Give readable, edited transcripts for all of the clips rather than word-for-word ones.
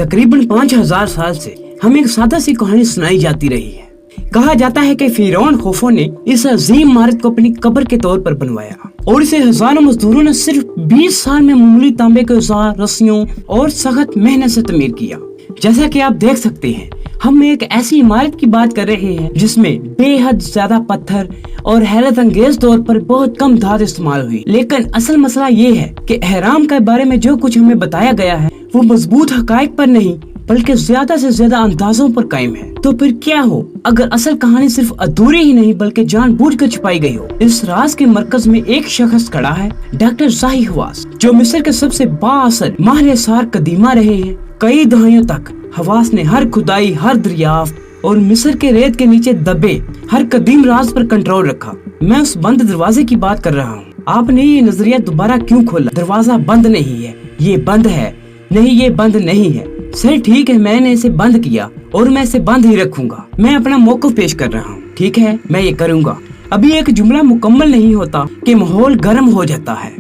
तकरीबन 5000 साल से हमें एक सादा सी कहानी सुनाई जाती रही है। कहा जाता है कि फिरौन खोफो ने इस अजीम इमारत को अपनी कब्र के तौर पर बनवाया और इसे हजारों मजदूरों ने सिर्फ 20 साल में मामूली तांबे के औजार, रस्सियों और सख्त मेहनत से तमीर किया। जैसा कि आप देख सकते हैं, हम एक ऐसी इमारत की बात कर रहे हैं जिसमें बेहद ज्यादा पत्थर और हैरत अंगेज तौर पर बहुत कम धात इस्तेमाल हुई। लेकिन असल मसला ये है कि एहराम के बारे में जो कुछ हमें बताया गया है वो मजबूत हकायक पर नहीं बल्कि ज्यादा से ज्यादा अंदाजों पर कायम है। तो फिर क्या हो अगर असल कहानी सिर्फ अधूरी ही नहीं बल्कि जानबूझकर छुपाई गई हो। इस राज के मरकज में एक शख्स खड़ा है, डॉक्टर ज़ाही हवास, जो मिस्र के सबसे बाअसर माहिर सार कदीमा रहे हैं। कई दहाइयों तक हवास ने हर खुदाई, हर दरियाफ्त और मिस्र के रेत के नीचे दबे हर कदीम राज पर कंट्रोल रखा। मैं उस बंद दरवाजे की बात कर रहा हूँ। आपने ये नजरिया दोबारा क्यों खोला? दरवाजा बंद नहीं है, ये बंद है। नहीं, ये बंद नहीं है। सर ठीक है, मैंने इसे बंद किया और मैं इसे बंद ही रखूंगा। मैं अपना मौक़िफ़ पेश कर रहा हूँ। ठीक है, मैं ये करूंगा। अभी एक जुमला मुकम्मल नहीं होता कि माहौल गर्म हो जाता है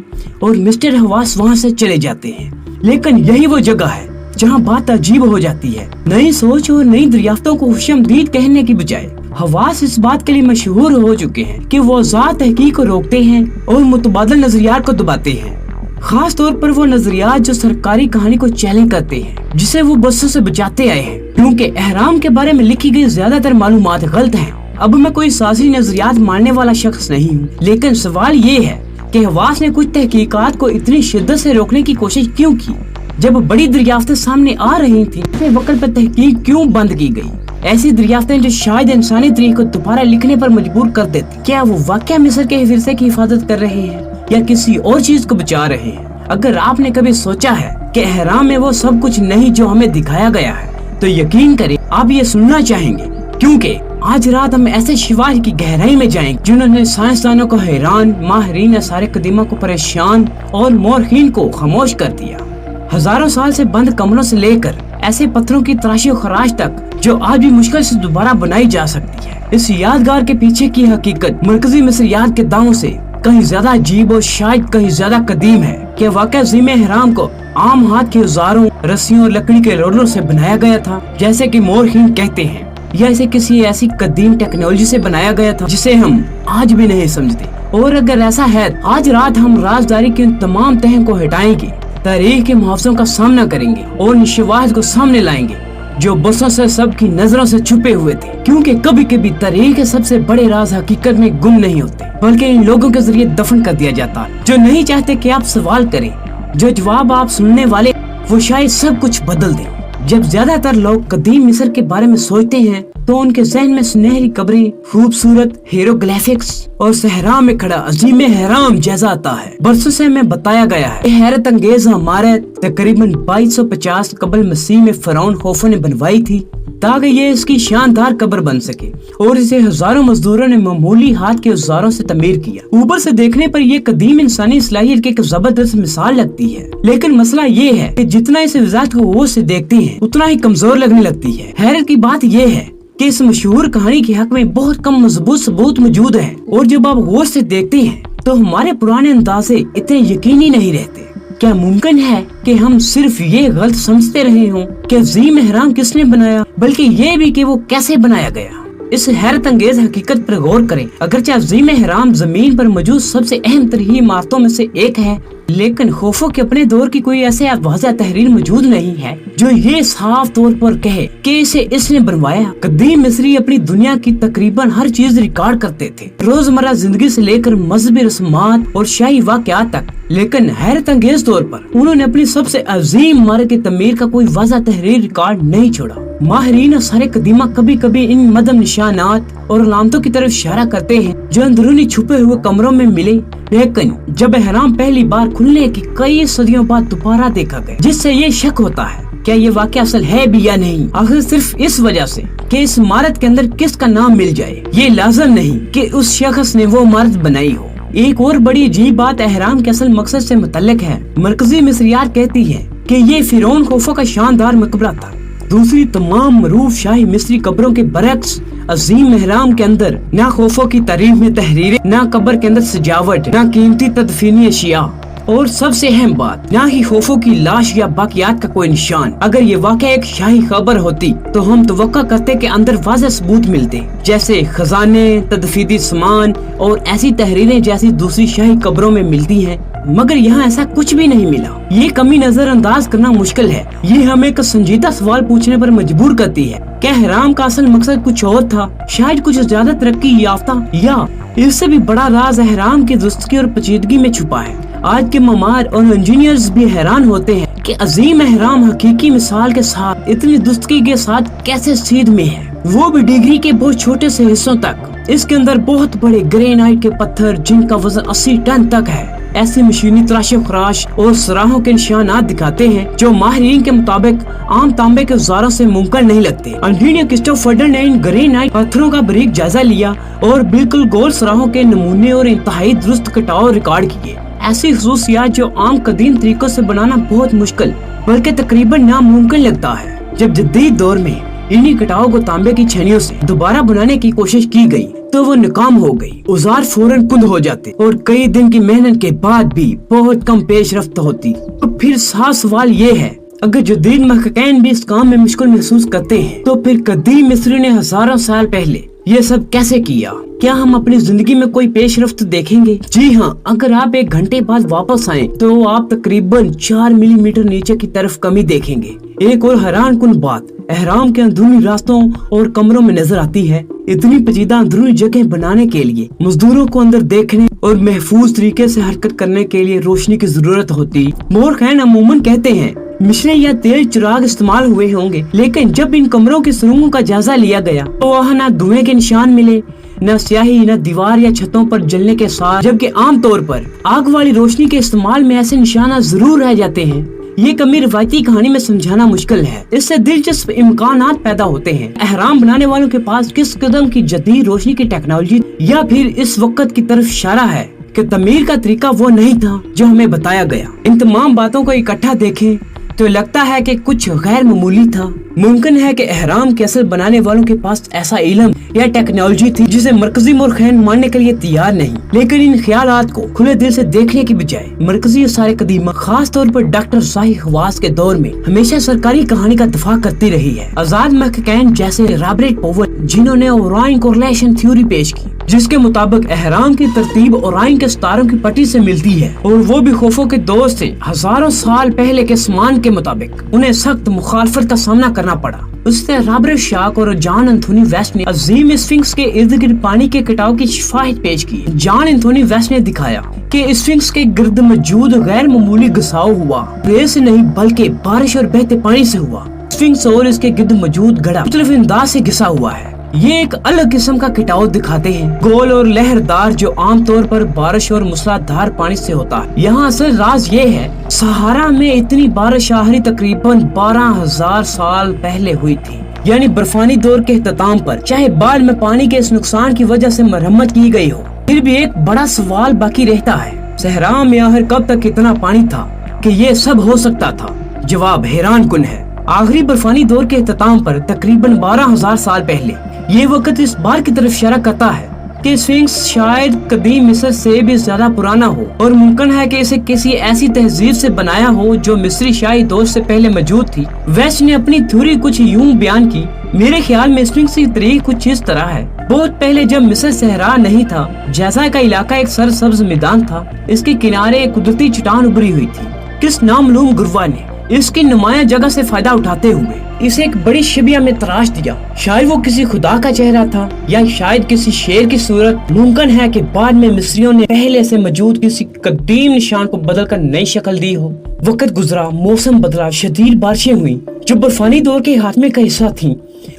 और मिस्टर हवास वहाँ से चले जाते हैं। लेकिन यही वो जगह है जहाँ बात अजीब हो जाती है। नई सोच और नई दरियाफ्तों को खुशमदीद कहने की बजाय हवास इस बात के लिए मशहूर हो चुके हैं कि वो ज़ात तहकीक को रोकते हैं और मुतबादल नजरियात को दबाते हैं। खास तौर पर वो नजरियात जो सरकारी कहानी को चैलेंज करते हैं, जिसे वो बरसों से बचाते आए हैं, क्योंकि एहराम के बारे में लिखी गई ज्यादातर मालूमात गलत हैं। अब मैं कोई साजी नजरियात मानने वाला शख्स नहीं हूँ, लेकिन सवाल ये है कि हवास ने कुछ तहकीकात को इतनी शिद्दत से रोकने की कोशिश क्यों की? जब बड़ी दरियाफ्तें सामने आ रही थी, वक्त पर तहकीक क्यों बंद की गई? ऐसी दरियाफ्तें जो शायद इंसानी तारीख को दोबारा लिखने पर मजबूर कर देती। क्या वो वाकया मिस्र के विरसे की हिफाजत कर रहे हैं या किसी और चीज को बचा रहे हैं? अगर आपने कभी सोचा है कि एहराम में वो सब कुछ नहीं जो हमें दिखाया गया है, तो यकीन करें आप ये सुनना चाहेंगे, क्योंकि आज रात हम ऐसे शिवाह की गहराई में जाएंगे जिन्होंने साइंसदानों को हैरान, माहिरीन सारे कदीमा को परेशान और मौरखीन को खामोश कर दिया। हजारों साल से बंद कमरों से लेकर ऐसे पत्थरों की तराशी और खराश तक जो आज भी मुश्किल से दोबारा बनाई जा सकती है। इस यादगार के पीछे की हकीकत मरकजी मिस्रियात के दावों से कहीं ज्यादा अजीब और शायद कहीं ज्यादा कदीम है कि वाकई ज़ीमे एहराम को आम हाथ के औजारों, रस्सियों और लकड़ी के रोलरों से बनाया गया था, जैसे कि मोरखीन कहते हैं, या इसे किसी ऐसी कदीम टेक्नोलॉजी से बनाया गया था जिसे हम आज भी नहीं समझते। और अगर ऐसा है, आज रात हम राजदारी की उन तमाम तह को हटाएंगे, तारीख के मुहावजों का सामना करेंगे और उन शवाहिद को सामने लाएंगे जो बरसों से सबकी नजरों से छुपे हुए थे। क्योंकि कभी कभी तारीख के सबसे बड़े राज हकीकत में गुम नहीं होते, बल्कि इन लोगों के जरिए दफन कर दिया जाता है जो नहीं चाहते कि आप सवाल करें। जो जवाब आप सुनने वाले वो शायद सब कुछ बदल दे। जब ज्यादातर लोग कदीम मिस्र के बारे में सोचते हैं तो उनके जहन में सुनहरी कब्रें, खूबसूरत हीरोग्लिफिक्स और सहरा में खड़ा अजीम एहराम जैसा आता है। बरसों से हमें बताया गया है हैरत अंगेज इमारत तकरीबन 2250 कबल मसीह में फिरौन खोफो ने बनवाई थी ताकि ये इसकी शानदार कब्र बन सके, और इसे हजारों मजदूरों ने मामूली हाथ के औजारों से तमीर किया। ऊपर से देखने पर यह कदीम इंसानी सलाहियत की एक जबरदस्त मिसाल लगती है, लेकिन मसला ये है कि जितना इस वजाहत को गौर से देखते हैं उतना ही कमजोर लगने लगती है। हैरत की बात यह है कि इस मशहूर कहानी के हक में बहुत कम मजबूत सबूत मौजूद है, और जब आप गौर से देखते हैं तो हमारे पुराने अंदाजे इतने यकीनी नहीं रहते। क्या मुमकिन है कि हम सिर्फ ये गलत समझते रहे हों कि अज़ीम एहराम किसने बनाया, बल्कि ये भी कि वो कैसे बनाया गया? इस हैरत अंगेज हकीकत पर गौर करें। अगरचे अज़ीम एहराम जमीन पर मौजूद सबसे अहम तरीन इमारतों में से एक है, लेकिन खोफो के अपने दौर की कोई ऐसे वाज़ेह तहरीर मौजूद नहीं है जो ये साफ तौर पर कहे कि इसे इसने बनवाया। कदीम मिस्री अपनी दुनिया की तकरीबन हर चीज रिकॉर्ड करते थे, रोजमर्रा जिंदगी से लेकर मजहबी रस्मात और शाही वाक़यात तक, लेकिन हैरत अंगेज तौर पर उन्होंने अपनी सबसे अजीम इमारत की तमीर का कोई वाज़ेह तहरीर रिकॉर्ड नहीं छोड़ा। माहिरीन सारे कदीमा कभी कभी इन मदम निशानात और अलामतों की तरफ इशारा करते हैं जो अंदरूनी छुपे हुए कमरों में मिले, लेकिन जब एहराम पहली बार खुलने की कई सदियों बाद दोबारा देखा गया, जिससे ये शक होता है क्या ये वाकया असल है भी या नहीं। आखिर सिर्फ इस वजह से कि इस इमारत के अंदर किसका नाम मिल जाए, ये लाजम नहीं कि उस शख्स ने वो इमारत बनाई हो। एक और बड़ी अजीब बात एहराम के असल मकसद से मुतल्लिक है। मरकजी मिस्रियात कहती है कि ये फिरौन खोफो का शानदार मकबरा था। दूसरी तमाम मरूफ शाही मिस्री कब्रों के बरक्स अजीम एहराम के अंदर ना खोफो की तारीफ में तहरीरें, ना कब्र के अंदर सजावट, ना कीमती तदफीनी अशिया। اور سب سے اہم بات، نہ ہی خوفو کی لاش یا باقیات کا کوئی نشان۔ اگر یہ واقعہ ایک شاہی خبر ہوتی تو ہم توقع کرتے کہ اندر واضح ثبوت ملتے، جیسے خزانے، تدفینی سامان اور ایسی تحریریں جیسی دوسری شاہی قبروں میں ملتی ہیں، مگر یہاں ایسا کچھ بھی نہیں ملا۔ یہ کمی نظر انداز کرنا مشکل ہے۔ یہ ہمیں ایک سنجیدہ سوال پوچھنے پر مجبور کرتی ہے، کیا اہرام کا اصل مقصد کچھ اور تھا، شاید کچھ زیادہ ترقی یافتہ، یا اس سے بھی بڑا راز اہرام کی درستگی اور پیچیدگی میں چھپا ہے؟ آج کے معمار اور انجینئرز بھی حیران ہوتے ہیں کہ عظیم اہرام حقیقی مثال کے ساتھ اتنی درستگی کے ساتھ کیسے سیدھ میں ہے، وہ بھی ڈگری کے بہت چھوٹے سے حصوں تک۔ اس کے اندر بہت بڑے گرینائٹ کے پتھر جن کا وزن 80 ٹن تک ہے، ایسی مشینی تراش و خراش اور سراہوں کے نشانات دکھاتے ہیں جو ماہرین کے مطابق عام تانبے کے اوزاروں سے ممکن نہیں لگتے۔ انجینئر کرسٹوفر نے ان گرینائٹ پتھروں کا باریک جائزہ لیا اور بالکل گول سراہوں کے نمونے اور انتہائی درست کٹاؤ ریکارڈ کیے، ایسی خصوصیات جو عام قدیم طریقوں سے بنانا بہت مشکل بلکہ تقریباً ناممکن لگتا ہے۔ جب جدید دور میں انہی کٹاؤ کو تانبے کی چھنیوں سے دوبارہ بنانے کی کوشش کی گئی تو وہ ناکام ہو گئی، اوزار فوراً کند ہو جاتے اور کئی دن کی محنت کے بعد بھی بہت کم پیش رفت ہوتی۔ تو پھر صاف سوال یہ ہے، اگر جدید محققین بھی اس کام میں مشکل محسوس کرتے ہیں تو پھر قدیم مصری نے ہزاروں سال پہلے یہ سب کیسے کیا؟ کیا ہم اپنی زندگی میں کوئی پیش رفت دیکھیں گے؟ جی ہاں، اگر آپ 1 گھنٹے بعد واپس آئیں تو آپ تقریباً 4 ملی میٹر نیچے کی طرف کمی دیکھیں گے۔ ایک اور حیران کن بات احرام کے اندرونی راستوں اور کمروں میں نظر آتی ہے۔ اتنی پیچیدہ اندرونی جگہ بنانے کے لیے مزدوروں کو اندر دیکھنے اور محفوظ طریقے سے حرکت کرنے کے لیے روشنی کی ضرورت ہوتی۔ مورخین عموماً کہتے ہیں مشرے یا تیز چراغ استعمال ہوئے ہوں گے، لیکن جب ان کمروں کی سرنگوں کا جائزہ لیا گیا تو وہاں نہ دھوئیں کے نشان ملے، نہ سیاہی، نہ دیوار یا چھتوں پر جلنے کے ساتھ، جبکہ عام طور پر آگ والی روشنی کے استعمال میں ایسے نشانات ضرور رہ جاتے ہیں۔ یہ کمی روایتی کہانی میں سمجھانا مشکل ہے۔ اس سے دلچسپ امکانات پیدا ہوتے ہیں۔ احرام بنانے والوں کے پاس کس قدم کی جدید روشنی کی ٹیکنالوجی یا پھر اس وقت کی طرف اشارہ ہے کہ تعمیر کا طریقہ وہ نہیں تھا جو ہمیں بتایا گیا۔ ان تمام باتوں کو اکٹھا دیکھیں تو لگتا ہے کہ کچھ غیر معمولی تھا۔ ممکن ہے کہ احرام کے اصل بنانے والوں کے پاس ایسا علم یا ٹیکنالوجی تھی جسے مرکزی مورخین ماننے کے لیے تیار نہیں، لیکن ان خیالات کو کھلے دل سے دیکھنے کی بجائے مرکزی آثار قدیمہ، خاص طور پر ڈاکٹر ظاہر خواص کے دور میں، ہمیشہ سرکاری کہانی کا دفاع کرتی رہی ہے۔ آزاد محققین جیسے رابرٹ پوول، جنہوں نے اورائن کورلیشن تھیوری پیش کی جس کے مطابق احرام کی ترتیب اورائن کے ستاروں کی پٹی سے ملتی ہے، اور وہ بھی خوفو کے دور سے ہزاروں سال پہلے کے اسمان کے مطابق، انہیں سخت مخالفت کا سامنا کرنا پڑا۔ اس سے رابرٹ شاک اور جان انتھونی ویسٹ نے عظیم اسفنکس کے ارد گرد پانی کے کٹاؤ کی شواہد پیش کی۔ جان انتھونی ویسٹ نے دکھایا کہ اسفنکس کے گرد موجود غیر معمولی گھساؤ ہوا، ریت سے نہیں بلکہ بارش اور بہتے پانی سے ہوا۔ اسفنکس اور اس کے گرد موجود گڑھا مختلف انداز سے گھسا ہوا ہے۔ یہ ایک الگ قسم کا کٹاؤ دکھاتے ہیں، گول اور لہردار، جو عام طور پر بارش اور موسلادھار پانی سے ہوتا ہے۔ یہاں اصل راز یہ ہے، صحارا میں اتنی بارش آخری تقریباً 12,000 سال پہلے ہوئی تھی، یعنی برفانی دور کے اختتام پر، چاہے بعد میں پانی کے اس نقصان کی وجہ سے مرمت کی گئی ہو۔ پھر بھی ایک بڑا سوال باقی رہتا ہے، صحرا میں آخر کب تک اتنا پانی تھا کہ یہ سب ہو سکتا تھا؟ جواب حیران کن ہے۔ آخری برفانی دور کے اختتام پر تقریباً 12,000 سال پہلے، یہ وقت اس بات کی طرف اشارہ کرتا ہے کہ اسفنکس شاید قدیم مصر سے بھی زیادہ پرانا ہو، اور ممکن ہے کہ اسے کسی ایسی تہذیب سے بنایا ہو جو مصری شاہی دور سے پہلے موجود تھی۔ ویسٹ نے اپنی تھیوری کچھ یوں بیان کی، میرے خیال میں اسفنکس کی تاریخ کچھ اس طرح ہے، بہت پہلے جب مصر صحرا نہیں تھا، جیسا کا علاقہ ایک سرسبز میدان تھا، اس کے کنارے ایک قدرتی چٹان ابھری ہوئی تھی۔ کس نامعلوم گروہ نے اس کی نمایاں جگہ سے فائدہ اٹھاتے ہوئے اسے ایک بڑی شبیہ میں تراش دیا۔ شاید وہ کسی خدا کا چہرہ تھا یا شاید کسی شیر کی صورت۔ ممکن ہے کہ بعد میں مصریوں نے پہلے سے موجود کسی قدیم نشان کو بدل کر نئی شکل دی ہو۔ وقت گزرا، موسم بدلا، شدید بارشیں ہوئیں جو برفانی دور کے خاتمے کا حصہ تھیں۔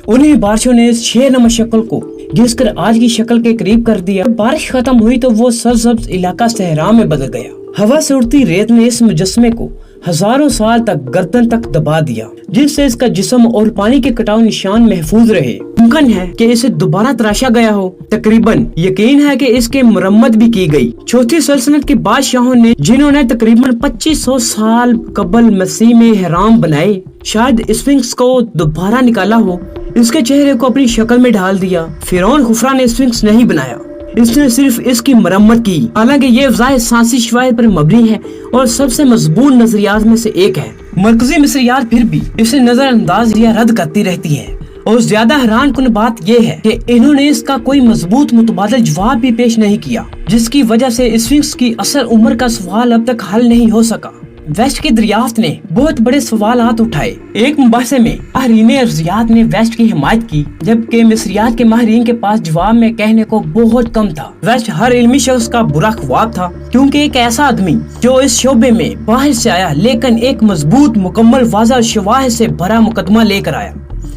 انہی بارشوں نے اس شیر نما شکل کو گھس کر آج کی شکل کے قریب کر دیا۔ بارش ختم ہوئی تو وہ سرسبز علاقہ صحرا میں بدل گیا۔ ہوا سے اڑتی ریت نے اس مجسمے کو ہزاروں سال تک گردن تک دبا دیا، جس سے اس کا جسم اور پانی کے کٹاؤ نشان محفوظ رہے۔ ممکن ہے کہ اسے دوبارہ تراشا گیا ہو، تقریباً یقین ہے کہ اس کے مرمت بھی کی گئی۔ چوتھی سلطنت کے بادشاہوں نے، جنہوں نے تقریباً 2500 سال قبل مسیح میں احرام بنائے، شاید اسفنکس کو دوبارہ نکالا ہو، اس کے چہرے کو اپنی شکل میں ڈھال دیا۔ فرعون خفرا نے اسفنکس نہیں بنایا، इसने सिर्फ इसकी मरम्मत की। हालांकि ये ज़ाहिर सांसी शवाहिद पर मबनी है और सबसे मजबूत नजरियात में से एक है। मरकजी मिस्रियात फिर भी इसे नजरअंदाज या रद्द करती रहती है और ज्यादा हैरान कुन बात यह है कि इन्होंने इसका कोई मजबूत मुतबादल जवाब भी पेश नहीं किया, जिसकी वजह से स्फिंक्स की असल उम्र का सवाल अब तक हल नहीं हो सका। वेस्ट की दरियाफ्त ने बहुत बड़े सवालात उठाए। एक मुबाहसे में माहिरीन अर्जियात ने वेस्ट की हिमायत की, जबकि मिस्रियात के माहिरीन के पास जवाब में कहने को बहुत कम था। वेस्ट हर इल्मी शख्स का बुरा ख्वाब था, क्योंकि एक ऐसा आदमी जो इस शोबे में बाहर से आया लेकिन एक मजबूत मुकम्मल वाज़ह शवाहिद से भरा मुकदमा लेकर आया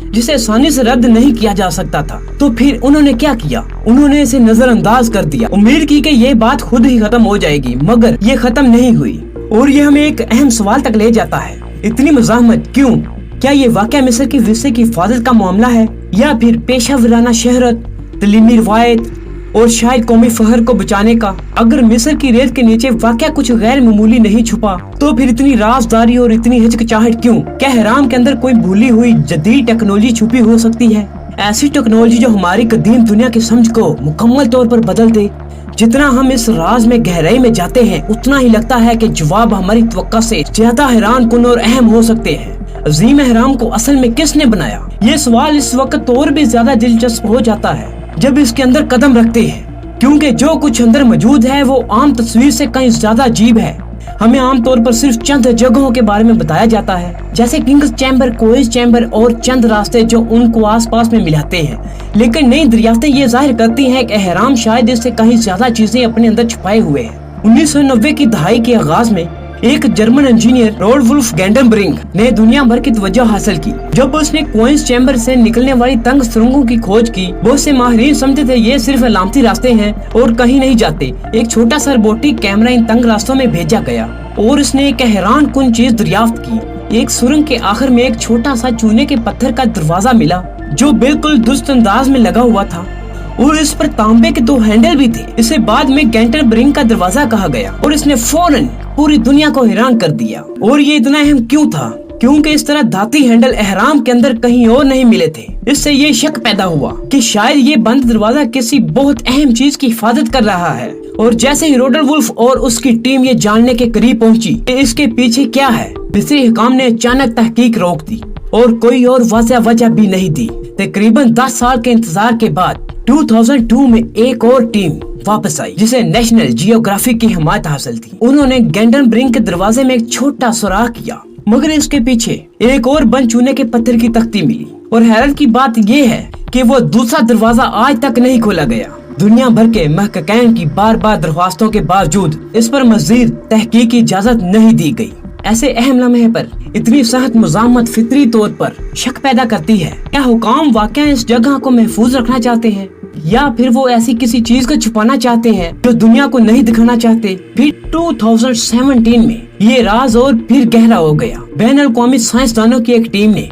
जिसे आसानी से रद्द नहीं किया जा सकता था। तो फिर उन्होंने क्या किया? उन्होंने इसे नजरअंदाज कर दिया। उम्मीद की कि ये बात खुद ही खत्म हो जाएगी, मगर ये खत्म नहीं हुई और ये हमें एक अहम सवाल तक ले जाता है। इतनी मज़ाहमत क्यों? क्या ये वाकया मिस्र के विरसे की हिफाजत का मामला है या फिर पेशा वराना शहरत, तलीमी रवायत और शायद कौमी फखर को बचाने का? अगर मिस्र की रेत के नीचे वाकया कुछ गैर मामूली नहीं छुपा तो फिर इतनी राजदारी और इतनी हिचकिचाहट क्यों? क्या हिराम के अंदर कोई भूली हुई जदीद टेक्नोलॉजी छुपी हो सकती है? ऐसी टेक्नोलॉजी जो हमारी कदीम दुनिया की समझ को मुकम्मल तौर पर बदल दे। जितना हम इस राज में गहराई में जाते हैं उतना ही लगता है कि जवाब हमारी तवक्का से ज्यादा हैरान कुन और अहम हो सकते हैं। अजीम एहराम को असल में किसने बनाया? ये सवाल इस वक्त और भी ज्यादा दिलचस्प हो जाता है जब इसके अंदर कदम रखते हैं, क्योंकि जो कुछ अंदर मौजूद है वो आम तस्वीर से कहीं ज्यादा अजीब है। हमें आमतौर पर सिर्फ चंद जगहों के बारे में बताया जाता है, जैसे किंग्स चैम्बर, कोइज चैम्बर और चंद रास्ते जो उनको आसपास में मिलाते हैं। लेकिन नई दरियाफ्तें ये जाहिर करती हैं कि एहराम शायद इससे कहीं ज्यादा चीजें अपने अंदर छुपाए हुए हैं। 1990 की दहाई के आगाज में एक जर्मन इंजीनियर रोडवुल्फ गैंडनबरिंग ने दुनिया भर की तवज्जो हासिल की जब उसने कोइंस चैम्बर से निकलने वाली तंग सुरंगों की खोज की। बहुत से माहिरीन समझते थे ये सिर्फ अलामती रास्ते हैं और कहीं नहीं जाते। एक छोटा सा रोबोटिक कैमरा इन तंग रास्तों में भेजा गया और इसने एक हैरान कुन चीज दरियाफ्त की। एक सुरंग के आखिर में एक छोटा सा चूने के पत्थर का दरवाजा मिला जो बिल्कुल दुरुस्त अंदाज में लगा हुआ था और इस पर तांबे के 2 हैंडल भी थे। इसे बाद में गैंटनबरिंग का दरवाजा कहा गया और इसने फौरन पूरी दुनिया को हैरान कर दिया। और ये इतना अहम क्यों था? क्योंकि इस तरह धाती हैंडल एहराम के अंदर कहीं और नहीं मिले थे। इससे ये शक पैदा हुआ कि शायद ये बंद दरवाजा किसी बहुत अहम चीज की हिफाजत कर रहा है। और जैसे ही रोडवुल्फ और उसकी टीम ये जानने के करीब पहुंची कि इसके पीछे क्या है, मिस्री हुकाम ने अचानक तहकीक रोक दी और कोई और वाज़ह वजह भी नहीं दी। तकरीबन 10 साल के इंतजार के बाद 2002 में एक और टीम वापस आई जिसे नेशनल जियोग्राफिक की हिमायत हासिल थी। उन्होंने गैंडनबरिंग के दरवाजे में एक छोटा सुराख किया, मगर इसके पीछे एक और बंद चूने के पत्थर की तख्ती मिली। और हैरत की बात यह है कि वो दूसरा दरवाजा आज तक नहीं खोला गया। दुनिया भर के महक़क़ीन की बार बार दरख्वास्तों के बावजूद इस पर मज़ीद तहकीक की इजाजत नहीं दी गई। ऐसे अहम लम्हे पर इतनी सख्त मुज़ाहमत फितरी तौर पर शक पैदा करती है। क्या हुकाम वाकई इस जगह को महफूज रखना चाहते हैं या फिर वो ऐसी किसी चीज को छुपाना चाहते हैं जो दुनिया को नहीं दिखाना चाहते? फिर 2017 में ये राज और फिर गहरा हो गया। बैन अल-अक़वामी साइंसदानों की एक टीम ने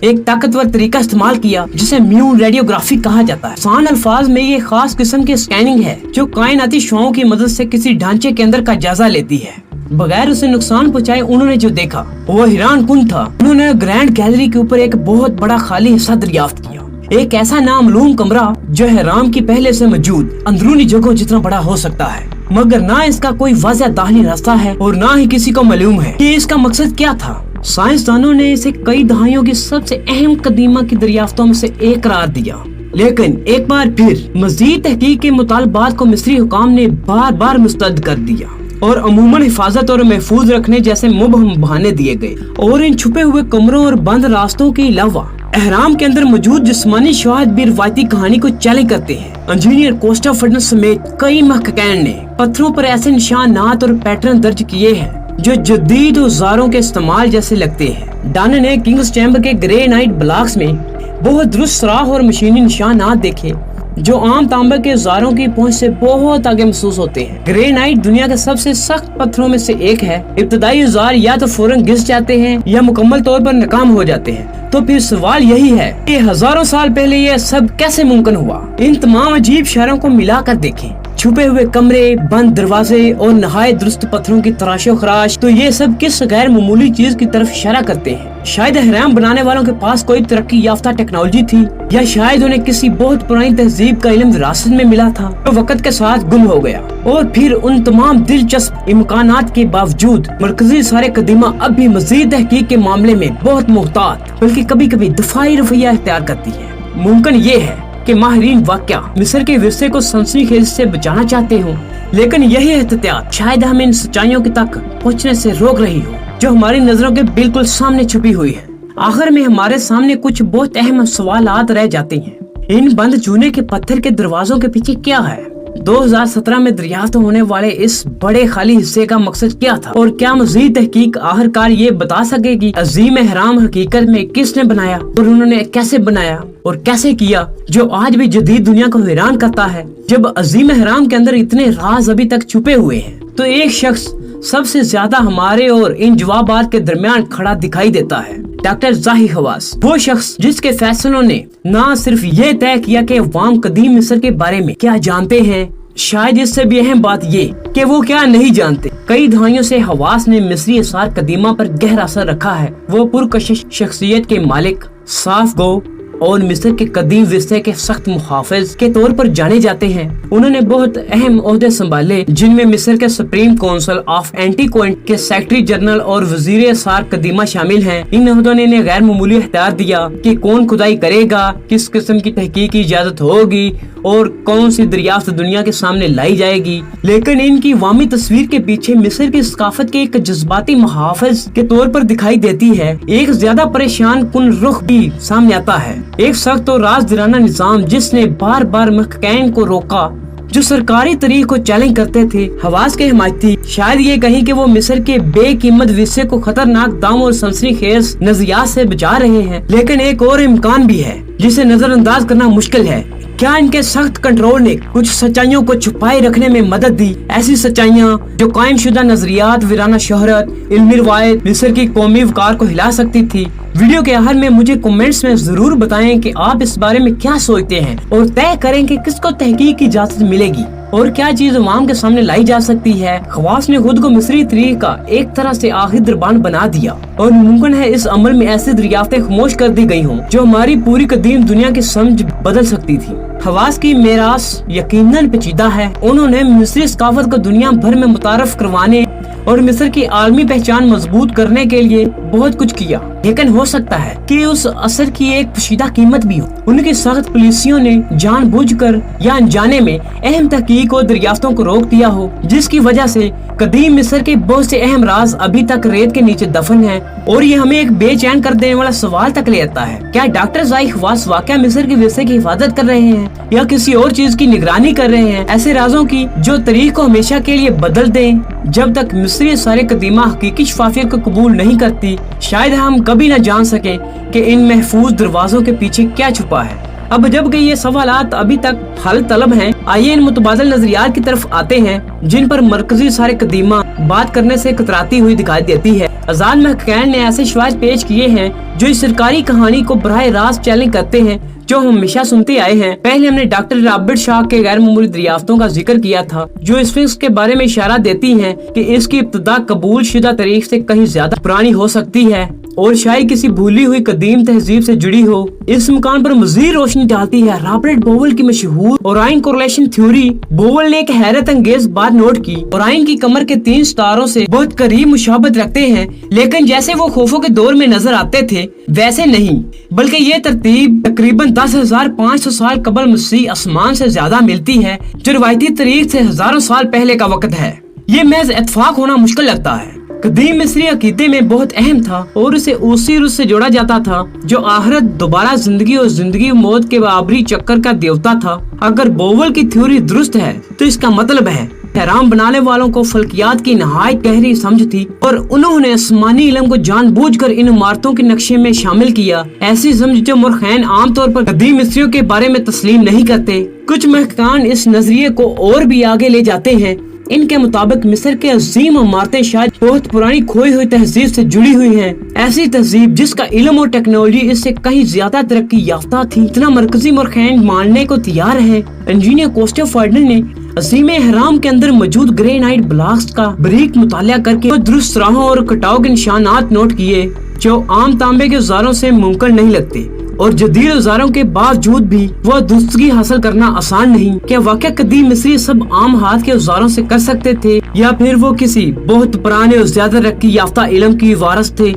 एक ताकतवर तरीका इस्तेमाल किया जिसे म्यून रेडियोग्राफी कहा जाता है। आसान अल्फाज में ये खास किस्म की स्कैनिंग है जो कायनाती शुआओं की मदद से किसी ढांचे के अंदर का जायजा लेती है बगैर उसे नुकसान पहुंचाए। उन्होंने जो देखा वो हैरान कुन था। उन्होंने ग्रैंड गैलरी के ऊपर एक बहुत बड़ा खाली हिस्सा दरियाफ्त किया, एक ऐसा नामालूम कमरा जो हैराम की पहले से मौजूद अंदरूनी जगहों जितना बड़ा हो सकता है, मगर ना इसका कोई वाज़ह दाखिली रास्ता है और ना ही किसी को मालूम है कि इसका मकसद क्या था। साइंसदानों ने इसे कई दहाइयों की सबसे अहम कदीमा की दरियाफ्तों में से एक करार दिया, लेकिन एक बार फिर मजीद तहकीक के मुतालबात को मिस्री हुकाम ने बार बार मुस्तरद कर दिया और अमूमन हिफाजत और महफूज रखने जैसे मुबहम बहाने दिए गए। और इन छुपे हुए कमरों और बंद रास्तों के अलावा एहराम के अंदर मौजूद जिस्मानी शवाहिद भी रवायती कहानी को चैलेंज करते हैं। इंजीनियर कोस्टा फर्नस समेत कई महक़क़ीन ने पत्थरों पर ऐसे निशानात और पैटर्न दर्ज किए हैं जो जदीद औजारों के इस्तेमाल जैसे लगते हैं। डाना ने किंग्स चैम्बर के ग्रेनाइट ब्लॉक्स में बहुत दुरुस्त सुराख और मशीनी निशानात देखे जो आम तांबे के औजारों की पहुंच से बहुत आगे महसूस होते हैं। ग्रेनाइट दुनिया के सबसे सख्त पत्थरों में से एक है। इब्तदाई औजार या तो फौरन घिस जाते हैं या मुकम्मल तौर पर नाकाम हो जाते हैं। तो फिर सवाल यही है कि हजारों साल पहले ये सब कैसे मुमकिन हुआ। इन तमाम अजीब शहरों को मिलाकर देखें, छुपे हुए कमरे, बंद दरवाजे और नहाए दुरुस्त पत्थरों की तराशो खराश, तो ये सब किस गैर मामूली चीज की तरफ इशारा करते हैं। शायद अहराम बनाने वालों के पास कोई तरक्की याफ्ता टेक्नोलॉजी थी, या शायद उन्हें किसी बहुत पुरानी तहजीब का इल्म विरासत में मिला था जो वक्त के साथ गुम हो गया। और फिर उन तमाम दिलचस्प इम्कानात के बावजूद मरकजी सारे कदीमा अब भी मजीद तहकीक के मामले में बहुत मुहतात, बल्कि कभी कभी दफाई रवैया इख्तियार करती है। मुमकिन ये है कि माहिरीन वाकया मिस्र के विरसे को सनसनीखेज से बचाना चाहते हो, लेकिन यही एहतियात शायद हमें इन सच्चाइयों की तक पहुंचने से रोक रही हो जो हमारी नजरों के बिल्कुल सामने छुपी हुई है। आखिर में हमारे सामने कुछ बहुत अहम सवालात रह जाते हैं। इन बंद चूने के पत्थर के दरवाजों के पीछे क्या है? 2017 में दरियाफ्त होने वाले इस बड़े खाली हिस्से का मकसद क्या था? और क्या मजीद तहकीक आखिरकार ये बता सकेगी अजीम एहराम हकीकत में किसने बनाया और उन्होंने कैसे बनाया और कैसे किया, जो आज भी जदीद दुनिया को हैरान करता है। जब अजीम एहराम के अंदर इतने राज अभी तक छुपे हुए हैं, तो एक शख्स सबसे ज्यादा हमारे और इन जवाबात के दरमियान खड़ा दिखाई देता है, डॉक्टर जाही खवास। वो शख्स जिसके फैसलों ने न सिर्फ ये तय किया कि अवाम कदीम मिस्र के बारे में क्या जानते हैं, शायद इससे भी अहम बात ये कि वो क्या नहीं जानते। कई दहाइयों से हवास ने मिस्री आसार कदीमा पर गहरा असर रखा है। वो पुरकशिश शख्सियत के मालिक, साफ गो और मिस्र के कदीम विरसे के सख्त मुहाफिज के तौर पर जाने जाते हैं। उन्होंने बहुत अहम ओहदे संभाले, जिनमें मिस्र के सुप्रीम काउंसिल ऑफ एंटीक्वेंट के सेक्रेटरी जनरल और वजीर असार कदीमा शामिल हैं। इन ओहदों ने इन्हें गैर मामूली इख्तियार दिया कि कौन खुदाई करेगा, किस किस्म की तहकीक की इजाजत होगी और कौन सी दरियाफ्त दुनिया के सामने लाई जाएगी। लेकिन इनकी वामी तस्वीर के पीछे मिस्र की सकाफत के एक जज्बाती मुहाफिज के तौर पर दिखाई देती है एक ज्यादा परेशान कुन रुख भी सामने आता है। एक सख्त और राजदिराना निजाम जिसने बार बार महकैन को रोका जो सरकारी तरीक को चैलेंज करते थे। हवास के हिमायती शायद ये कहीं कि वो मिस्र के बेकीमत विरसे को खतरनाक दाम और सनसनीखेज नजरियात से बचा रहे हैं। लेकिन एक और इम्कान भी है जिसे नजरअंदाज करना मुश्किल है। क्या इनके सख्त कंट्रोल ने कुछ सच्चाइयों को छुपाए रखने में मदद दी? ऐसी सच्चाइयाँ जो कायम शुदा नजरियात, वीराना शोहरत, इल्मी रवायत, मिस्र की कौमी वकार को हिला सकती थी। वीडियो के आखिर में मुझे कमेंट्स में जरूर बताएं कि आप इस बारे में क्या सोचते हैं और तय करें कि किसको तहकीक की इजाजत मिलेगी और क्या चीज अवाम के सामने लाई जा सकती है। खवास ने खुद को मिस्री तरीक का एक तरह से आखिरी दरबान बना दिया और मुमकिन है इस अमल में ऐसी दरियाफ्तें खामोश कर दी गई हों जो हमारी पूरी कदीम दुनिया की समझ बदल सकती थी। हवास की मेरास यकीनन पेचीदा है। उन्होंने मिस्री सकाफत को दुनिया भर में मुतारफ करवाने और मिस्र की आलमी पहचान मजबूत करने के लिए बहुत कुछ किया, लेकिन हो सकता है कि उस असर की एक पोशीदा कीमत भी हो। उनकी सख्त पुलिसियों ने जानबूझकर या अनजाने में अहम तहकीक और दरियाफ्तों को रोक दिया हो, जिसकी वजह से कदीम मिस्र के बहुत से अहम राज अभी तक रेत के नीचे दफन हैं। और ये हमें एक बेचैन कर देने वाला सवाल तक ले आता है, क्या डॉक्टर जाही खवास वाकया मिस्र के विरसे की हिफाजत कर रहे हैं या किसी और चीज की निगरानी कर रहे हैं, ऐसे राजों की जो तारीख को हमेशा के लिए बदल दें। जब तक मिस्री सारे कदीमा हकीकी शफाफियत को कबूल नहीं करती, शायद हम कभी न जान सके कि इन महफूज दरवाजों के पीछे क्या छुपा है। अब जब ये सवालात अभी तक हल तलब हैं, आइए इन मुतबादल नजरियात की तरफ आते हैं जिन पर मरकजी सारे कदीमा बात करने से कतराती हुई दिखाई देती है। आजाद महकैन ने ऐसे शवाहिद पेश किए हैं जो इस सरकारी कहानी को बराह रास्त चैलेंज करते हैं जो हम हमेशा सुनते आए हैं। पहले हमने डॉक्टर रॉबर्ट शाह के गैर मामूली दरियाफ्तों का जिक्र किया था जो स्फिंक्स के बारे में इशारा देती हैं कि इसकी इब्तिदा कबूल शुदा तारीख से कहीं ज्यादा पुरानी हो सकती है और शायद किसी भूली हुई कदीम तहजीब से जुड़ी हो। इस मकान पर मजीद रोशनी डालती है रॉबर्ट बोवेल की मशहूर ओराइन कोरिलेशन थ्योरी। बोवेल ने एक हैरत अंगेज बात नोट की। ओराइन की कमर के 3 सितारों से बहुत करीब मुशाबत रखते हैं, लेकिन जैसे वो खोफों के दौर में नजर आते थे वैसे नहीं, बल्कि ये तरतीब तकरीबन 10,500 साल कबल मसीह आसमान से ज्यादा मिलती है, जो रवायती तारीख से हजारों साल पहले का वक्त है। ये महज इत्तेफाक होना मुश्किल लगता है। कदीम मिस्री अकीदे में बहुत अहम था और उसे उसी रूह से जोड़ा जाता था जो आखिरत, दोबारा जिंदगी और जिंदगी मौत के बाबरी चक्कर का देवता था। अगर बोवेल की थ्योरी दुरुस्त है तो इसका मतलब है एहराम बनाने वालों को फल्कियात की नहायत गहरी समझ थी और उन्होंने आसमानी इल्म को जानबूझकर इन इमारतों के नक्शे में शामिल किया। ऐसी समझ जो मुरखैन आमतौर पर कदीम मिस्रियों के बारे में तस्लीम नहीं करते। कुछ महकान इस नजरिए को और भी आगे ले जाते हैं इनके मुताबिक मिस्र के अजीम इमारतें शायद बहुत पुरानी खोई हुई तहजीब से जुड़ी हुई हैं। ऐसी तहजीब जिसका इल्म और टेक्नोलॉजी इससे कहीं ज्यादा तरक्की याफ्ता थी, इतना मरकजी मोरखैन मानने को तैयार है। इंजीनियर कोस्टे फर्डन ने अजीम हराम के अंदर मौजूद ग्रेनाइट ब्लॉक्स का बारीक मुतालिया करके दुरुस्त राहों और कटाव के निशानात नोट किए जो आम तांबे के औजारों से मुमकिन नहीं लगते, और जदीद औजारों के बावजूद भी वह दुरुस्तगी हासिल करना आसान नहीं। क्या वाकई कदीम मिस्री सब आम हाथ के औजारों से कर सकते थे, या फिर वो किसी बहुत पुराने और ज्यादा तरक्की याफ्ता इल्म की वारिस थे?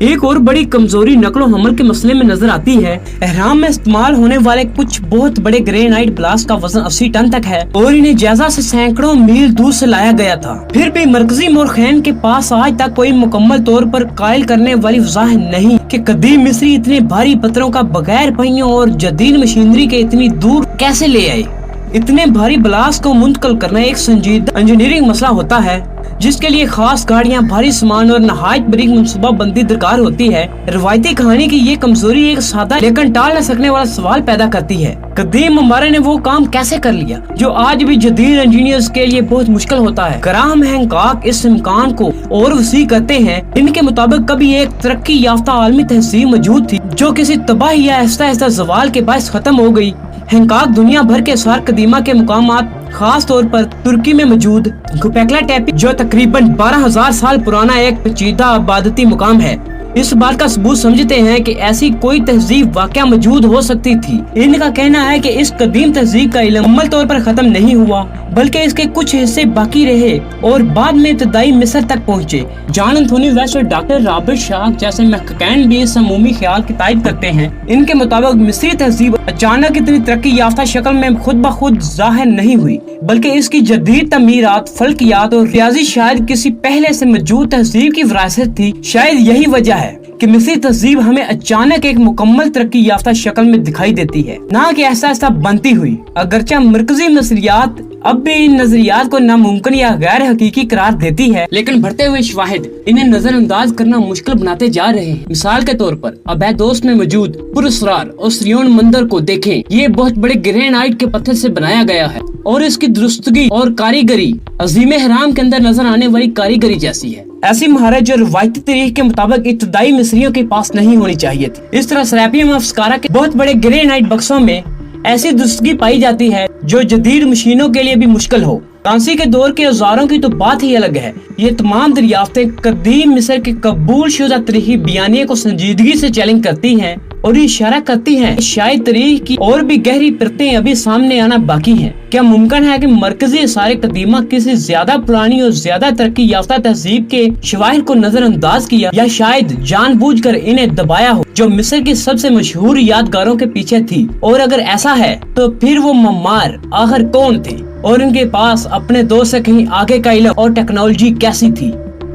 एक और बड़ी कमजोरी नकलो हमल के मसले में नजर आती है। एहराम में इस्तेमाल होने वाले कुछ बहुत बड़े ग्रेनाइट ब्लॉक्स का वजन 80 टन तक है और इन्हें जायजा से सैकड़ों मील दूर से लाया गया था। फिर भी मरकजी मोरखैन के पास आज तक कोई मुकम्मल तौर पर कायल करने वाली वजह नहीं कि कदीम मिस्री इतने भारी पत्थरों का बगैर पहियों और जदीद मशीनरी के इतनी दूर कैसे ले आए। इतने भारी ब्लॉक्स को मुंतकिल करना एक संजीदा इंजीनियरिंग मसला होता है, जिसके लिए खास गाड़ियां, भारी सामान और नहायत बरीक मनसूबा बंदी दरकार होती है। रवायती कहानी की ये कमजोरी एक सादा लेकिन टाल न सकने वाला सवाल पैदा करती है। कदीम हमारे ने वो काम कैसे कर लिया जो आज भी जदीद इंजीनियर्स के लिए बहुत मुश्किल होता है। ग्राहम हैंकॉक इस इम्कान को और वसी करते हैं। इनके मुताबिक कभी एक तरक्की याफ्ता आलमी तहजीब मौजूद थी जो किसी तबाही या आहिस्ता आहिस्ता जवाल के बायस खत्म हो गई। हैंकॉक दुनिया भर के सार कदीमा के मुकामात, खास तौर पर तुर्की में मौजूद गोबेकला टेपी जो तकरीबन 12,000 साल पुराना एक पेचीदा आबादती मुकाम है, इस बात का सबूत समझते हैं कि ऐसी कोई तहजीब वाकया मौजूद हो सकती थी। इनका कहना है कि इस कदीम तहजीब का इल्म मुकम्मल तौर पर खत्म नहीं हुआ, बल्कि इसके कुछ हिस्से बाकी रहे और बाद में इब्तदाई मिस्र तक पहुँचे। जॉन एंथोनी वेस्ट और डॉक्टर रॉबर्ट शाह जैसे महक्कीन भी इस अमूमी ख्याल की तायद करते हैं। इनके मुताबिक मिस्री तहजीब अचानक इतनी तरक्की याफ्ता शक्ल में खुद ब खुद जाहिर नहीं हुई, बल्कि इसकी जदीद तमीरात, फल्कियात और रियाजी शायद किसी पहले से मौजूद तहजीब की विरासत थी। शायद यही वजह है कि मिस्री तहजीब हमें अचानक एक मुकम्मल तरक्की याफ्ता शक्ल में दिखाई देती है, ना कि ऐसा ऐसा बनती हुई। अगरचे मरकजी नजरियात अब भी इन नजरियात को नामुमकिन या गैर हकीकी करार देती है, लेकिन बढ़ते हुए शवाहिद इन्हें नजरअंदाज करना मुश्किल बनाते जा रहे हैं। मिसाल के तौर पर अबैदोस में मौजूद पुरस्रार और सियोन मंदिर को देखें। ये बहुत बड़े ग्रेनाइट के पत्थर से बनाया गया है और इसकी दुरुस्तगी और कारीगरी अजीम हराम के अंदर नजर आने वाली कारीगरी जैसी है। ऐसी महारत जो रवायती तरीके के मुताबिक इब्तदाई मिस्रियों के पास नहीं होनी चाहिए थी। इस तरह सरापियम ऑफ स्कारा के बहुत बड़े ग्रेनाइट बक्सों में ऐसी दुरुस्तगी पाई जाती है जो जदीद मशीनों के लिए भी मुश्किल हो। कांसी के दौर के औजारों की तो बात ही अलग है। ये तमाम दरियाफ्तें कदीम मिस्र के कबूल शुदा तरीकी बयानिए को संजीदगी से चैलेंज करती हैं और ये इशारा करती हैं शायद तरीक की और भी गहरी परतें अभी सामने आना बाकी हैं। क्या मुमकिन है कि मरकजी सारे कदीमा किसी ज्यादा पुरानी और ज्यादा तरक्की याफ्ता तहजीब के शवाहिद को नजरअंदाज किया, या शायद जानबूझकर इन्हें दबाया हो जो मिस्र की सबसे मशहूर यादगारों के पीछे थी? और अगर ऐसा है तो फिर वो मम्मार आखिर कौन थे और इनके पास अपने दोस्त से कहीं आगे का इल्म और टेक्नोलॉजी कैसी थी?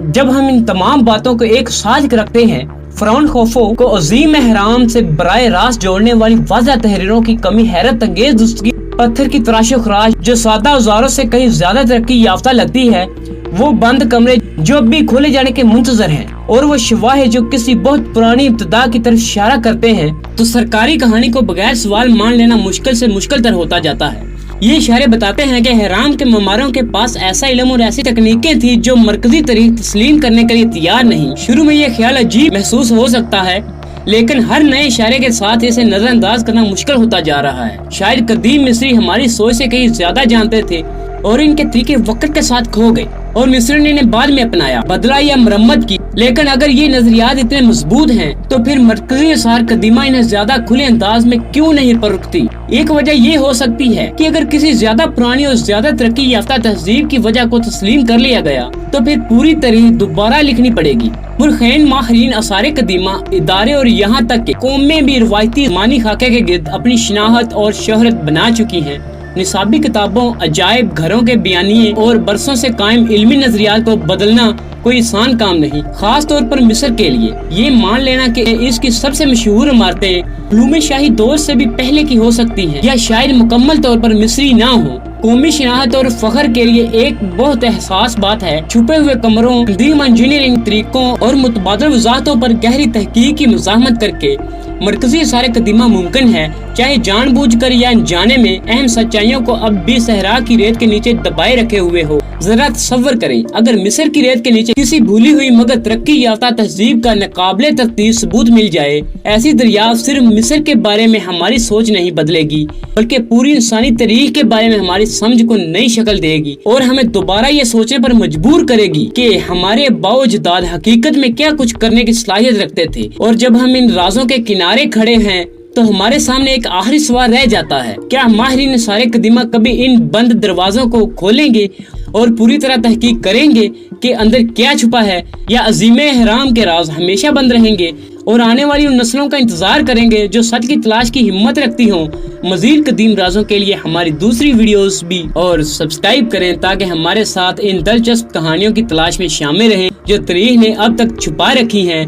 जब हम इन तमाम बातों को एक साथ रखते हैं, फिरौन खोफो को अजीम हराम से बराह रास्त जोड़ने वाली वाज़ह तहरीरों की कमी, हैरत अंगेज दुरुस्तगी, पत्थर की तराशो खराश जो सादा औजारों से कहीं ज्यादा तरक्की याफ्ता लगती है, वो बंद कमरे जो अब भी खोले जाने के मुंतजर हैं, और वो शवाहिद जो किसी बहुत पुरानी इब्तिदा की तरफ इशारा करते हैं, तो सरकारी कहानी को बगैर सवाल मान लेना मुश्किल से मुश्किल तर होता जाता है। ये इशारे बताते हैं कि हराम के ममारों के पास ऐसा इल्म और ऐसी तकनीकें थी जो मरकजी तरीक तस्लीम करने के लिए तैयार नहीं। शुरू में ये ख्याल अजीब महसूस हो सकता है, लेकिन हर नए इशारे के साथ इसे नजरअंदाज करना मुश्किल होता जा रहा है। शायद कदीम मिस्री हमारी सोच से कहीं ज्यादा जानते थे और इनके तरीके वक्त के साथ खो गए और मिस्र ने इन्हें बाद में अपनाया, बदला या मरम्मत की। लेकिन अगर ये नजरियात इतने मजबूत हैं, तो फिर मरकजी असार कदीमा इन्हें ज्यादा खुले अंदाज में क्यों नहीं परखती? एक वजह ये हो सकती है कि अगर किसी ज्यादा पुरानी और ज्यादा तरक्की याफ्ता तहजीब की वजह को तस्लीम कर लिया गया, तो फिर पूरी तरह दोबारा लिखनी पड़ेगी। मुरखैन, माहिरीन, असारे कदीमा, इदारे और यहाँ तक के कौमें भी रवायती मानी खाके के गिर्द अपनी शनाहत और शोहरत बना चुकी हैं। निसाबी किताबों, अजायब घरों के बयानिए और बरसों से कायम इल्मी नजरियात को बदलना कोई आसान काम नहीं, खास तौर पर मिस्र के लिए। ये मान लेना कि इसकी सबसे मशहूर इमारतें उलूम शाही दौर से भी पहले की हो सकती हैं, या शायद मुकम्मल तौर पर मिस्री ना हो, قومی شناخت اور فخر کے لیے ایک بہت حساس بات ہے۔ چھپے ہوئے کمروں، قدیم انجینئرنگ طریقوں اور متبادل وضاحتوں پر گہری تحقیق کی مزاحمت کر کے مرکزی آثار قدیمہ ممکن ہے، چاہے جان بوجھ کر یا انجانے میں، اہم سچائیوں کو اب بھی صحرا کی ریت کے نیچے دبائے رکھے ہوئے ہو۔ ذرا تصور کریں، اگر مصر کی ریت کے نیچے کسی بھولی ہوئی مگر ترقی یافتہ تہذیب کا ناقابل تفتیش ثبوت مل جائے، ایسی دریافت صرف مصر کے بارے میں ہماری سوچ نہیں بدلے گی، بلکہ پوری انسانی تاریخ کے بارے میں ہماری سمجھ کو نئی شکل دے گی اور ہمیں دوبارہ یہ سوچنے پر مجبور کرے گی کہ ہمارے آباء و اجداد حقیقت میں کیا کچھ کرنے کی صلاحیت رکھتے تھے۔ اور جب ہم ان رازوں کے کنارے کھڑے ہیں تو ہمارے سامنے ایک آخری سوال رہ جاتا ہے، کیا ماہرین آثار قدیمہ کبھی ان بند دروازوں کو کھولیں گے اور پوری طرح تحقیق کریں گے کہ اندر کیا چھپا ہے، یا عظیم اہرام کے راز ہمیشہ بند رہیں گے اور آنے والی ان نسلوں کا انتظار کریں گے جو سچ کی تلاش کی ہمت رکھتی ہوں؟ مزید قدیم رازوں کے لیے ہماری دوسری ویڈیوز بھی اور سبسکرائب کریں تاکہ ہمارے ساتھ ان دلچسپ کہانیوں کی تلاش میں شامل رہیں جو تاریخ نے اب تک چھپا رکھی ہیں۔